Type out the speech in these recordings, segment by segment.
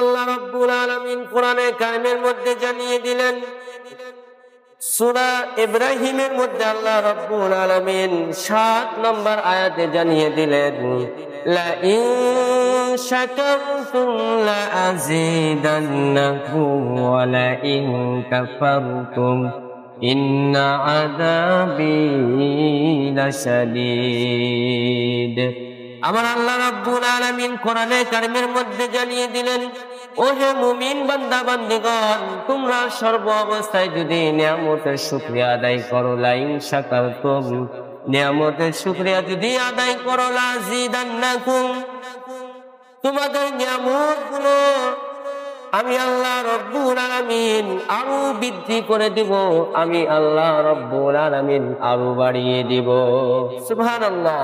আল্লাহ রাব্বুল আলামিন কোরআনে কারিমের মধ্যে জানিয়ে দিলেন, সূরা ইব্রাহিমের মধ্যে আল্লাহ রাব্বুল আলামিন ৭ নম্বর আয়াতে জানিয়ে দিলেন, লা ইন শাকারতুম লা আযীদান্নাকুম ওয়া লা ইন কাফারতুম ইন্না আযাবি লাশাদীদ। আমার আল্লাহ রাব্বুল আলামিন কোরআনে কারিমের মধ্যে জানিয়ে দিলেন, ও হে মুমিন বান্দা বান্দীগণ, তোমরা সর্ব অবস্থায় যদি নিয়ামতের শুকরিয়া আদায় করো, লা ইন শাকারতুম, নিয়ামতের শুকরিয়া যদি আদায় করো, লা আযীদান্নাকুম, তোমাদের নিয়ামতগুলো আমি আল্লাহ রাব্বুল আলামিন আরো বৃদ্ধি করে দিব, আমি আল্লাহ রাব্বুল আলামিন আরো বাড়িয়ে দিব। সুবহানাল্লাহ।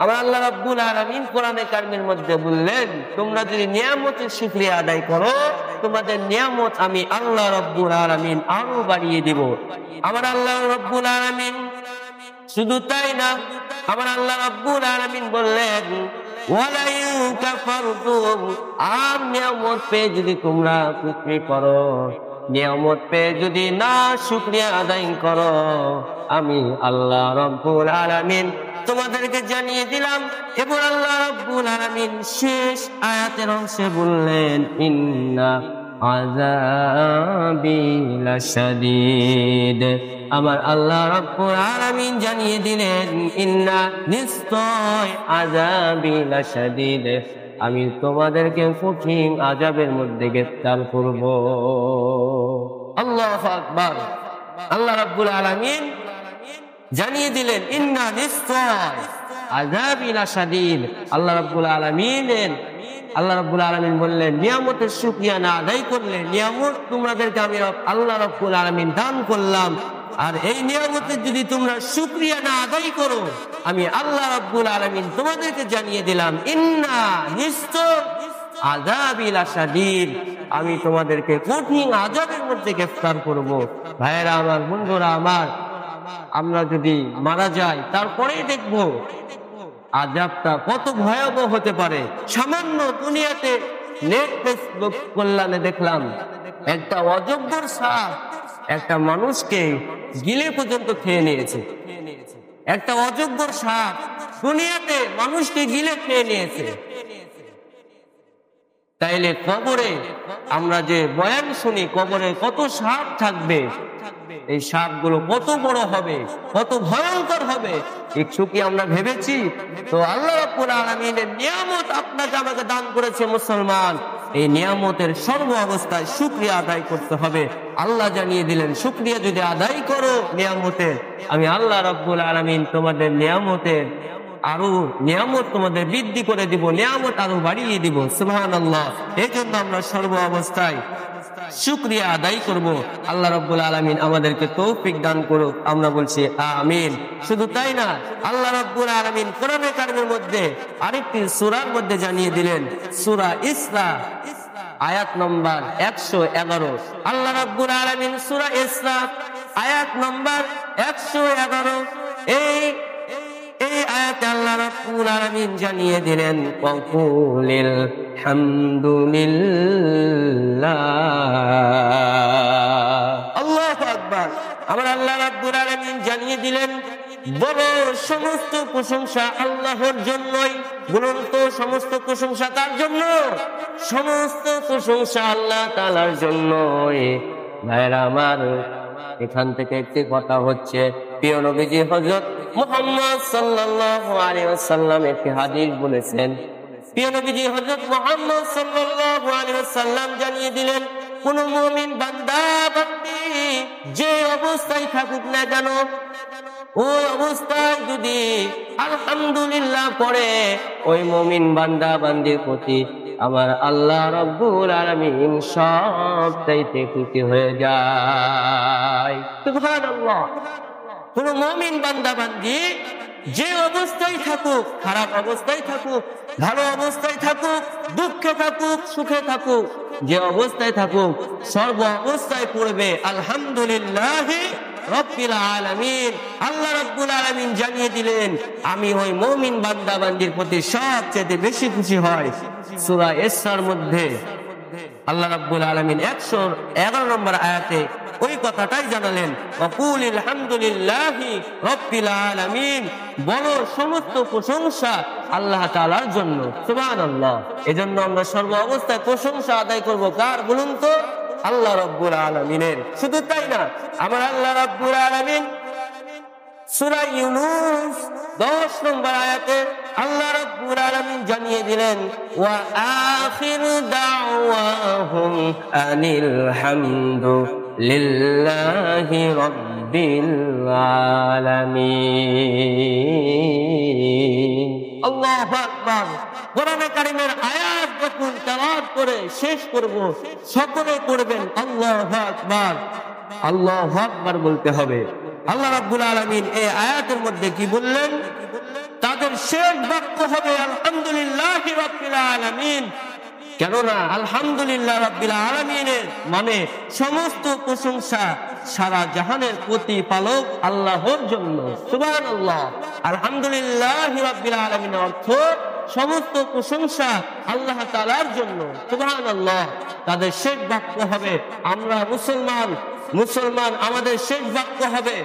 আমার আল্লাহ রাব্বুল আলামিন কোরআনে কারিমের মধ্যে বললেন, তোমরা যদি নিয়ামতের শুকরিয়া আদায় করো, তোমাদের নিয়ামত আমি আল্লাহ রাব্বুল আলামিন আরো বাড়িয়ে দিব। আমার আল্লাহ রাব্বুল আলামিন শুধু তাই না, আমার আল্লাহ রাব্বুল আলামিন বললেন, ওয়ালা ইন কাফারতুম, আর নিয়ামত পেয়ে যদি তোমরা কুফরি করো, নিয়ামত পেয়ে যদি না শুকরিয়া আদায় করো, আমি আল্লাহ রাব্বুল আলামিন তোমাদেরকে জানিয়ে দিলাম। এবার আল্লাহ রাব্বুল আলামিন শেষ আয়াতের অংশে বললেন, ইন্না আযাবি লাশাদীদ, আমার আল্লাহ রাব্বুল আলামিন জানিয়ে দিলেন, ইন্না, নিশ্চয়, আযাবি লাশাদীদ, আমি তোমাদেরকে কঠিন আযাবের মধ্যে গ্রেফতার করব। আল্লাহু আকবার। আল্লাহ রাব্বুল আলামিন জানিয়ে দিলেন, ইন্না, নিশ্চয়, আযাবি লাশাদীদ। আল্লাহ রাব্বুল আলামিন বললেন, নিয়ামতের শুকরিয়া না আদায় করলে, নিয়ামত তোমাদেরকে আমি আল্লাহ রাব্বুল আলামিন দান করলাম, আর এই নিয়ামতের যদি তোমরা শুকরিয়া না আদায় করো, আমি আল্লাহ রাব্বুল আলামিন তোমাদেরকে জানিয়ে দিলাম, ইন্না, নিশ্চয়, আযাবি লাশাদীদ, আমি তোমাদেরকে কঠিন আযাবের মধ্যে গ্রেফতার করব। ভাইয়েরা আমার, বন্ধুরা আমার, আমরা যদি মারা যাই তারপরেই দেখব আযাবটা কত ভয়াবহ হতে পারে। সামান্য দুনিয়াতে নেট ফেসবুক কল্যাণে দেখলাম, একটা অজগর সাপ একটা মানুষকে গিলে পর্যন্ত খেয়ে নিয়েছে। একটা অজগর সাপ দুনিয়াতে মানুষকে গিলে খেয়ে নিয়েছে। তাইলে কবরে আমরা যে বয়ান শুনি, কবরে কত সাপ থাকবে, এই সাপগুলো কত বড় হবে, কত ভয়ঙ্কর হবে, একটু কি আমরা ভেবেছি? তো আল্লাহ রাব্বুল আলামিনের নিয়ামত আপনাকে আমাকে দান করেছে মুসলমান, এই নিয়ামতের সর্ব অবস্থায় শুকরিয়া আদায় করতে হবে। আল্লাহ জানিয়ে দিলেন, শুকরিয়া যদি আদায় করো নিয়ামতের, আমি আল্লাহ রাব্বুল আলামিন তোমাদের নিয়ামতের আরো নিয়ামত তোমাদের বৃদ্ধি করে দিব, নিয়ামত আরো বাড়িয়ে দিব। সুবহানাল্লাহ। এই জন্য আমরা সর্ব অবস্থায় শুকরিয়া আদায় করব। আল্লাহ রাব্বুল আলামিন আমাদেরকে তৌফিক দান করুক, আমরা বলছি আমিন। শুধু তাই না, আল্লাহ রাব্বুল আলামিন কোরআনে কারিমের মধ্যে আরেকটি সূরার মধ্যে জানিয়ে দিলেন, সূরা ইসরা আয়াত নম্বর 111। আল্লাহ রাব্বুল আলামিন সূরা ইসরা আয়াত নম্বর 111 এই আয়াতে আল্লাহ রাব্বুল আলামিন জানিয়ে দিলেন, ওয়াকুলিল হামদুলিল্লাহ। আল্লাহু আকবার। আমার আল্লাহ রাব্বুল আলামিন জানিয়ে দিলেন, বড় সমস্ত প্রশংসা আল্লাহর জন্যই। বলুন তো, সমস্ত প্রশংসা কার জন্য? সমস্ত প্রশংসা আল্লাহ তাআলার জন্যই। ভাইরা আমার, এখান থেকে একটি কথা হচ্ছে, প্রিয় নবীজি হযরত মুহাম্মদ সাল্লাল্লাহু আলাইহি ওয়াসাল্লাম একটি হাদিস বলেছেন। প্রিয় নবীজি হযরত মুহাম্মদ সাল্লাল্লাহু আলাইহি ওয়াসাল্লাম জানিয়ে দিলেন, কোন মুমিন বান্দা বান্দি যে অবস্থায় থাকুক না কেন, ওই অবস্থায় যদি আলহামদুলিল্লাহ পড়ে, ওই মুমিন বান্দা বান্দির প্রতি আমার আল্লাহ রাব্বুল আলামিন সবচাইতে খুশি হয়ে যায়। সুবহানাল্লাহ। কোন মুমিন বান্দা বান্দি যে অবস্থায় থাকুক, খারাপ অবস্থায় থাকুক, ভালো অবস্থায় থাকুক, দুঃখে থাকুক, সুখে থাকুক, যে অবস্থায় থাকুক, সর্ব অবস্থায় পড়বে আলহামদুলিল্লাহি রাব্বিল আলামিন। আল্লাহ রাব্বুল আলামিন জানিয়ে দিলেন, আমি ওই মুমিন বান্দা বান্দির প্রতি সবচেয়ে বেশি খুশি হয়। সূরা ইসরার মধ্যে আল্লাহ রাব্বুল আলামিন 111 নম্বর আয়াতে ওই কথাটাই জানালেন, ওয়াকুলিল হামদুলিল্লাহি রাব্বিল আলামিন, বলো সমস্ত প্রশংসা আল্লাহ তাআলার জন্য। সুবহানাল্লাহ। এজন্য আমরা সর্ব অবস্থায় প্রশংসা আদায় করব কার বলুন তো? আল্লাহ রাব্বুল আলামিনের। শুধু তাই না, আমার আল্লাহ রাব্বুল আলামিন সূরা ইউনূস 10 নম্বর আয়াতে আল্লাহ রাব্বুল আলামিন জানিয়ে দিলেন, ওয়া আখিরু দাওয়াহুম আনিল হামদু লিল্লাহি রাব্বিল আলামিন। আল্লাহু আকবার। কোরআনে কারীমের আয়াত যখন তেলাওয়াত করে শেষ করব, সকলে করবেন আল্লাহু আকবার, আল্লাহু আকবার বলতে হবে। আল্লাহ রাব্বুল আলামিন এই আয়াতের মধ্যে কি বললেন? তাদের শেষ বাক্য হবে আলহামদুলিল্লাহি রাব্বিল আলামিন। কেননা আলহামদুলিল্লাহ রাব্বিল আলামিনের মানে সমস্ত প্রশংসা সারা জাহানের প্রতিপালক আল্লাহর জন্য। সুবহানাল্লাহ। আলহামদুলিল্লাহি রাব্বিল আলামিনের অর্থ সমস্ত প্রশংসা আল্লাহ তাআলার জন্য। সুবহানাল্লাহ। তাদের শেষ বাক্য হবে, আমরা মুসলমান আমাদের শেষ বাক্য হবে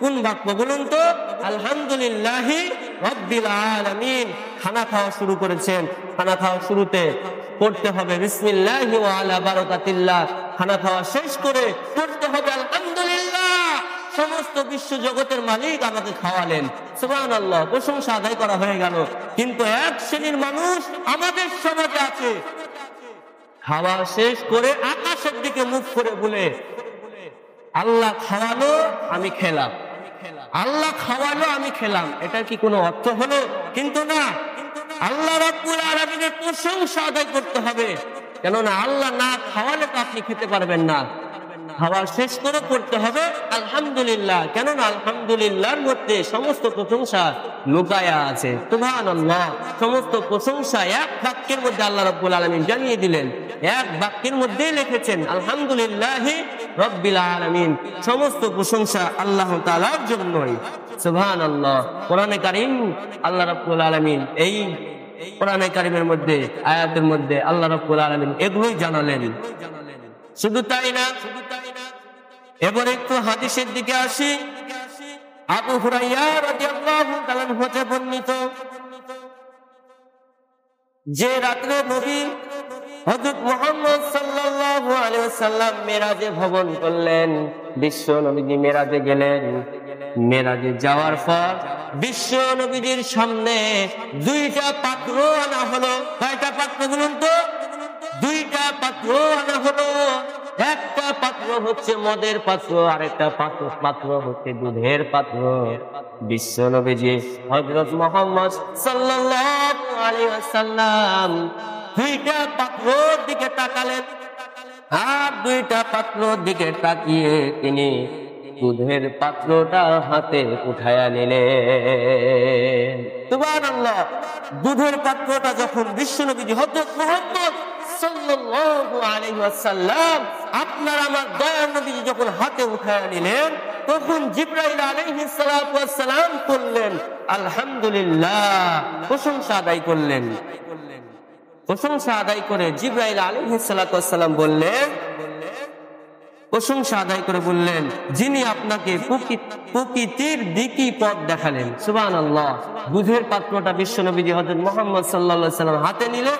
কোন বাক্য বলুন তো? আলহামদুলিল্লাহি রাব্বিল আলামিন। খানা খাওয়া শুরু করেছেন, খানা খাওয়া শুরুতে পড়তে হবে বিসমিল্লাহি ওয়া আলা বারাকাতিল্লাহ। খানা খাওয়া শেষ করে পড়তে হবে আলহামদুলিল্লাহ, সমস্ত বিশ্ব জগতের মালিক আমাকে খাওয়ালেন। সুবহানাল্লাহ। প্রশংসা আদায় করা হয়ে গেল। কিন্তু এক শ্রেণীর মানুষ আমাদের সমাজে আছে, খাওয়া শেষ করে আকাশের দিকে মুখ করে বলে, আল্লাহ খাওয়ালো আমি খেলাম, আল্লাহ খাওয়ালো আমি খেলাম। এটা কি কোনো অর্থ হলো? কিন্তু না, আল্লাহ রাব্বুল আলামিনের প্রশংসা আদায় করতে হবে। কেননা আল্লাহ না খাওয়ালে তো আপনি খেতে পারবেন না। খাওয়া শেষ করে করতে হবে আলহামদুলিল্লাহ। কেননা আলহামদুলিল্লাহর মধ্যে সমস্ত প্রশংসা লুকায়া আছে। সুবহানাল্লাহ। সমস্ত প্রশংসা এক বাক্যের মধ্যে আল্লাহ রাব্বুল আলামিন জানিয়ে দিলেন, এক বাক্যের মধ্যেই লিখেছেন আলহামদুলিল্লাহি রাব্বিল আলামিন। সমস্ত প্রশংসা আল্লাহ তাআলার জন্যই। সুবহানাল্লাহ। কোরআনে কারীম আল্লাহ রাব্বুল আলামিন এই কোরআনে কারীমের মধ্যে আয়াতের মধ্যে আল্লাহ রাব্বুল আলামিন এগুলোই জানালেন। শুধু তাই না, এবার একটু হাদিসের দিকে আসি। আবু হুরায়রা রাদিয়াল্লাহু তাআলা হতে বর্ণিত যে রাত্রে নবী হযরত মুহাম্মদ সাল্লাল্লাহু আলাইহি ওয়াসাল্লাম মেরাজে ভ্রমণ করলেন। বিশ্ব নবীজি মেরাজে গেলেন। মেরাজে যাওয়ার পর বিশ্ব নবীজির সামনে দুইটা পাত্র আনা হলো। কয়টা পাত্র বলুন তো? দুইটা পাত্র আনা হলো। একটা পাত্র হচ্ছে মদের পাত্র, আর একটা পাত্র হচ্ছে দুধের পাত্র। বিশ্ব নবীজি হযরত মুহাম্মদ সাল্লাল্লাহু আলাইহি ওয়াসাল্লাম দুইটা পাত্রর দিকে তাকালেন, আর দুইটা পাত্রর দিকে তাকিয়ে তিনি দুধের পাত্রটা হাতে উঠায়া নিলেন। সুবহানাল্লাহ। দুধের পাত্রটা যখন বিশ্ব নবীজি হযরত মুহাম্মদ সাল্লাল্লাহু আলাইহি ওয়াসাল্লাম আপনার আমার দয়ার নবীজি যখন হাতে উঠায়া নিলেন, তখন জিবরাইল আলাইহিস সালাতু ওয়াস সালাম বললেন আলহামদুলিল্লাহ, প্রশংসা আদায় করলেন। প্রশংসা আদায় করে জিবরাইল আলাইহিস সালাতু ওয়াস সালাম বললেন, প্রশংসা আদায় করে বললেন, যিনি আপনাকে প্রকৃতির দিকই পথ দেখালেন। সুবহানাল্লাহ। দুধের পাত্রটা বিশ্ব নবীজি হযরত মুহাম্মদ সাল্লাল্লাহু আলাইহি ওয়াসাল্লাম হাতে নিলেন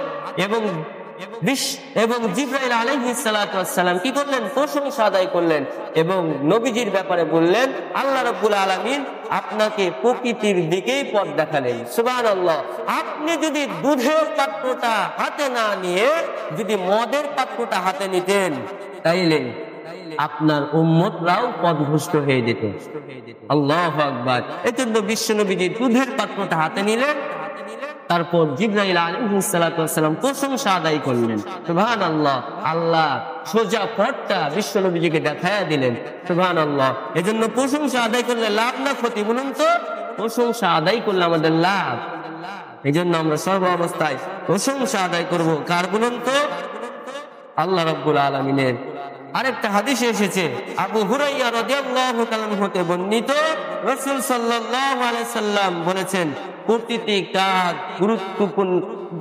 এবং জিবরাইল আলাইহিস সালাতু ওয়াস সালাম কি করলেন? প্রশংসা আদায় করলেন এবং নবীজির ব্যাপারে বললেন আল্লাহ রাব্বুল আলামিন আপনাকে প্রকৃতির দিকেই পথ দেখালেন। সুবহানাল্লাহ। আপনি যদি দুধের পাত্রটা হাতে না নিয়ে যদি মদের পাত্রটা হাতে নিতেন, তাইলে আপনার উম্মতরাও পথভ্রষ্ট হয়ে যেত। আল্লাহু আকবার। এজন্য বিশ্ব নবীজি দুধের পাত্রটা হাতে নিলেন, তারপর জিবরাইল আলাইহিস সালাতু ওয়াস সালাম প্রশংসা আদায় করলেন। সুবহানাল্লাহ। আল্লাহ সোজা পথটা বিশ্ব নবীজিকে দেখায়া দিলেন। সুবহানাল্লাহ। এজন্য প্রশংসা আদায় করলে লাভ না ক্ষতি বলুন তো? প্রশংসা আদায় করলে আমাদের লাভ। এজন্য আমরা সর্ব অবস্থায় প্রশংসা আদায় করব কার বলুন তো? আল্লাহ রাব্বুল আলামিনের। আরেকটা হাদিসে এসেছে, আবু হুরায়রা রাদিয়াল্লাহু তাআলা হতে বর্ণিত, রাসূল সাল্লাল্লাহু আলাইহি সাল্লাম বলেছেন, প্রতিটি কাজ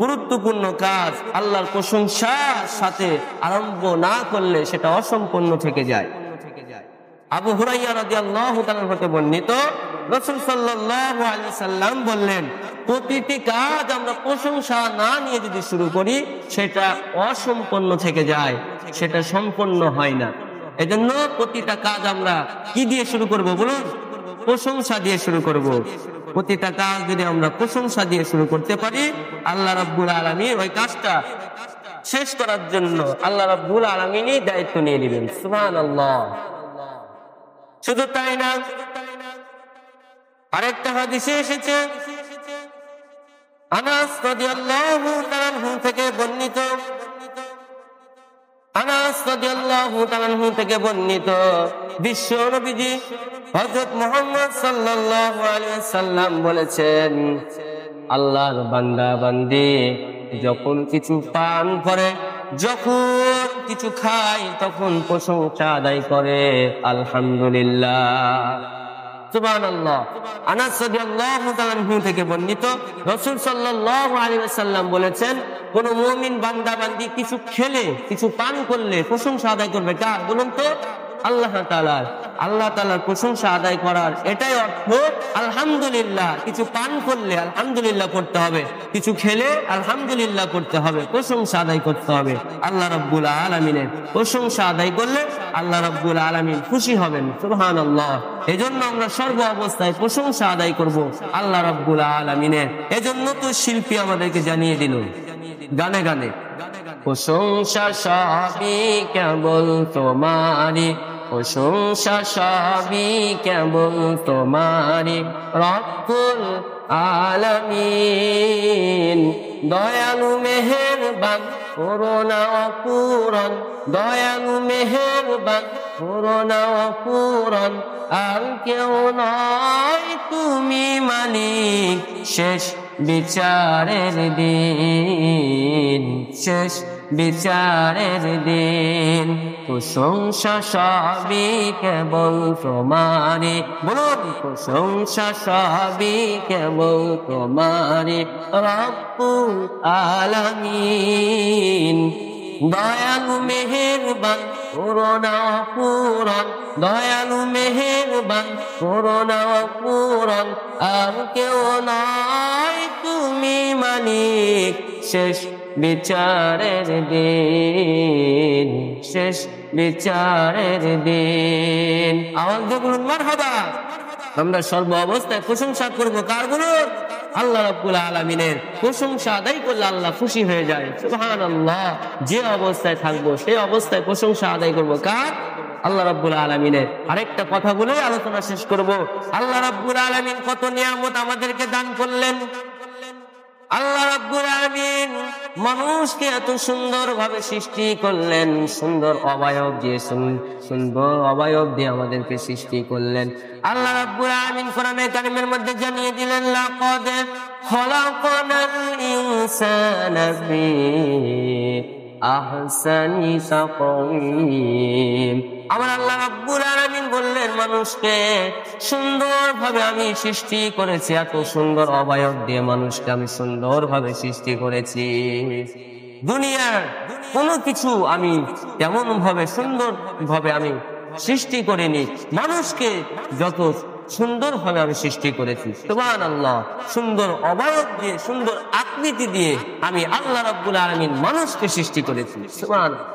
গুরুত্বপূর্ণ কাজ আল্লাহর প্রশংসার সাথে আরম্ভ না করলে সেটা অসম্পূর্ণ থেকে যায়। আবু হুরায়রা রাদিয়াল্লাহু তাআলা হতে বর্ণিত, রাসূল সাল্লাল্লাহু আলাইহি সাল্লাম বললেন, প্রতিটি কাজ আমরা প্রশংসা না নিয়ে যদি শুরু করি সেটা অসম্পূর্ণ থেকে যায়, সেটা সম্পূর্ণ হয় না। এজন্য প্রতিটা কাজ আমরা কি দিয়ে শুরু করব বলুন? প্রশংসা দিয়ে শুরু করব। প্রতিটা কাজ যদি আমরা প্রশংসা দিয়ে শুরু করতে পারি, আল্লাহ রাব্বুল আলামিন ওই কাজটা শেষ করার জন্য আল্লাহ রাব্বুল আলামিনই দায়িত্ব নিয়ে নেবেন। সুবহানাল্লাহ। শুধু তাই না, আরেকটা হাদিসে এসেছে, আনাস রাদিয়াল্লাহু তাআলা থেকে বর্ণিত, আনাস রাদিয়াল্লাহু তাআলা থেকে বর্ণিত, বিশ্ব নবীজি হযরত মুহাম্মদ সাল্লাল্লাহু আলাইহি ওয়াসাল্লাম বলেছেন, আল্লাহর বান্দা বান্দি যখন কিছু পান করে, যখন কিছু খায়, তখন প্রশংসা আদায় করে আলহামদুলিল্লাহ। সুবহানাল্লাহ। আনাস রাদিয়াল্লাহু তাআলা থেকে বর্ণিত, রাসূল সাল্লাল্লাহু আলাইহি ওয়াসাল্লাম বলেছেন, কোন মুমিন বান্দা বান্দি কিছু খেলে, কিছু পান করলে প্রশংসা আদায় করবে কার বলুন তো? আল্লাহ তাআলার। আল্লাহ তাআলার প্রশংসা আদায় করার এটাই অর্থ আলহামদুলিল্লাহ। কিছু পান করলে আলহামদুলিল্লাহ করতে হবে, কিছু খেলে আলহামদুলিল্লাহ করতে হবে, প্রশংসা আদায় করতে হবে আল্লাহ রাব্বুল আলামিনের। প্রশংসা আদায় করলে আল্লাহ রাব্বুল আলামিন খুশি হবেন। সুবহানাল্লাহ। এজন্য আমরা সর্ব অবস্থায় প্রশংসা আদায় করব আল্লাহ রাব্বুল আলামিনের। এজন্য তো শিল্পী আমাদেরকে জানিয়ে দিল গানে গানে, প্রশংসা সবই কেবল তোমারই, প্রশংসা সবই কেবল তোমারই, রব্বুল আলামিন। দয়ালু মেহেরবান করুণা অপূরণ, দয়ালু মেহেরবান করুণা অপূরণ, আর কেউ নয় তুমি মালিক শেষ বিচারের দিন, শেষ বিচারের দিন। প্রশংসা সবই কেবল তোমারই, বলুন প্রশংসা সবই কেবল তোমারই, রব্বুল আলামিন। দয়ালু মেহেরবান করুণা অপূরণ, দয়ালু মেহেরবান করুণা অপূরণ, আর কেউ নয় তুমি মালিক শেষ বিচারের দিন, শেষ বিচারের দিন। আওয়াজ দিয়ে বলুন মারহাবা। আমরা সর্ব অবস্থায় প্রশংসা করবো কার বলুন? আল্লাহ রাব্বুল আলামিনের। প্রশংসা আদায় করলে আল্লাহ খুশি হয়ে যায়। সুবহানাল্লাহ। যে অবস্থায় থাকবো সেই অবস্থায় প্রশংসা আদায় করবো কার? আল্লাহ রাব্বুল আলামিনের। আরেকটা কথা বলে আলোচনা শেষ করব। আল্লাহ রাব্বুল আলামিন কত নিয়ামত আমাদেরকে দান করলেন। আল্লাহ রাব্বুল আলামিন মানুষকে এত সুন্দর ভাবে সৃষ্টি করলেন, সুন্দর অবয়ব দিয়ে, সুন্দর অবয়ব দিয়ে আমাদেরকে সৃষ্টি করলেন। আল্লাহ রাব্বুল আলামিন কোরআনে কারিমের মধ্যে জানিয়ে দিলেন, লাকাদ খালাকনাল ইনসানা ফি আহসানি তাকওয়িম। আমার আল্লাহ রাব্বুল আলামিন বললেন, মানুষকে সুন্দরভাবে আমি সৃষ্টি করেছি, এত সুন্দর অবয়ব দিয়ে মানুষকে আমি সুন্দরভাবে সৃষ্টি করেছি। দুনিয়ার কোনো কিছু আমি তেমন ভাবে সুন্দর ভাবে আমি সৃষ্টি করিনি, মানুষকে যত সুন্দরভাবে আমি সৃষ্টি করেছি। সুবহানাল্লাহ। সুন্দর অবয়ব দিয়ে, সুন্দর আকৃতি দিয়ে আমি আল্লাহ রাব্বুল আলামিন মানুষকে সৃষ্টি করেছি। সুবহানাল্লাহ।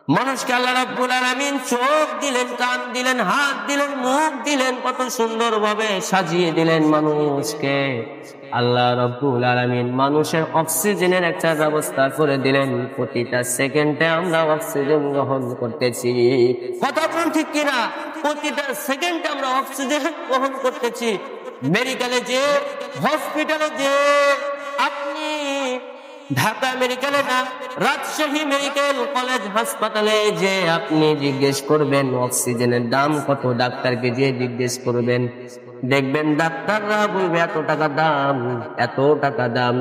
মানুষকে আল্লাহ রাব্বুল আলামিন চোখ দিলেন, কান দিলেন, হাত দিলেন, মুখ দিলেন, কত সুন্দর ভাবে সাজিয়ে দিলেন মানুষকে। আল্লাহ রাব্বুল আলামিন মানুষের অক্সিজেনের একটা ব্যবস্থা করে দিলেন। প্রতিটা সেকেন্ডে আমরা অক্সিজেন গ্রহণ করতেছি। কথা বলুন ঠিক কিনা? প্রতিটা সেকেন্ডে আমরা অক্সিজেন গ্রহণ করতেছি। মেডিকেলে যে, হসপিটালে যে, আপনি ঢাকা মেডিকেলে না, রাজশাহী মেডিকেল কলেজ হাসপাতালে যে আপনি জিজ্ঞেস করবেন অক্সিজেনের দাম কত, ডাক্তারকে যে জিজ্ঞেস করবেন, দেখবেন ডাক্তাররা বলবে এত টাকা দাম, এত টাকা দাম।